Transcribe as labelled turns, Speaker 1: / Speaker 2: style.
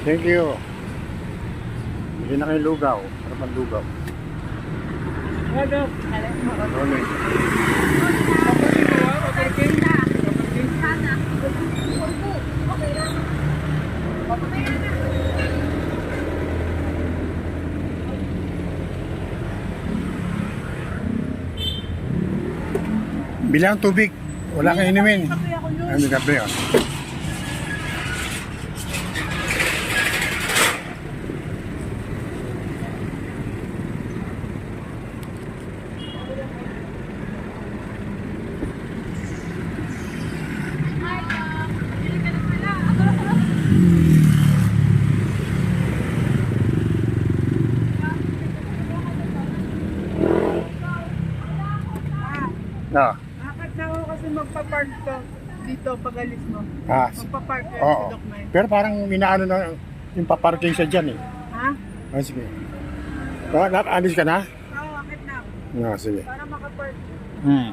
Speaker 1: Thank you. Hindi na kayo lugaw. Para pang lugaw.
Speaker 2: Ano?
Speaker 1: Rolling. Bilang tubig. Wala kang inumin. Ay, may kape yun. Ah.
Speaker 2: Bakit na ako kasi magpa-park to dito pag alis mo?
Speaker 1: Ah,
Speaker 2: Magpa-park ka
Speaker 1: oo.
Speaker 2: sa Dokmay.
Speaker 1: Pero parang minaano na yung paparking siya dyan eh.
Speaker 2: Ha?
Speaker 1: Ah, sige. Alis ka na?
Speaker 2: Oo, bakit na ako?
Speaker 1: Ah, sige.
Speaker 2: Para makapark.
Speaker 1: Hmm.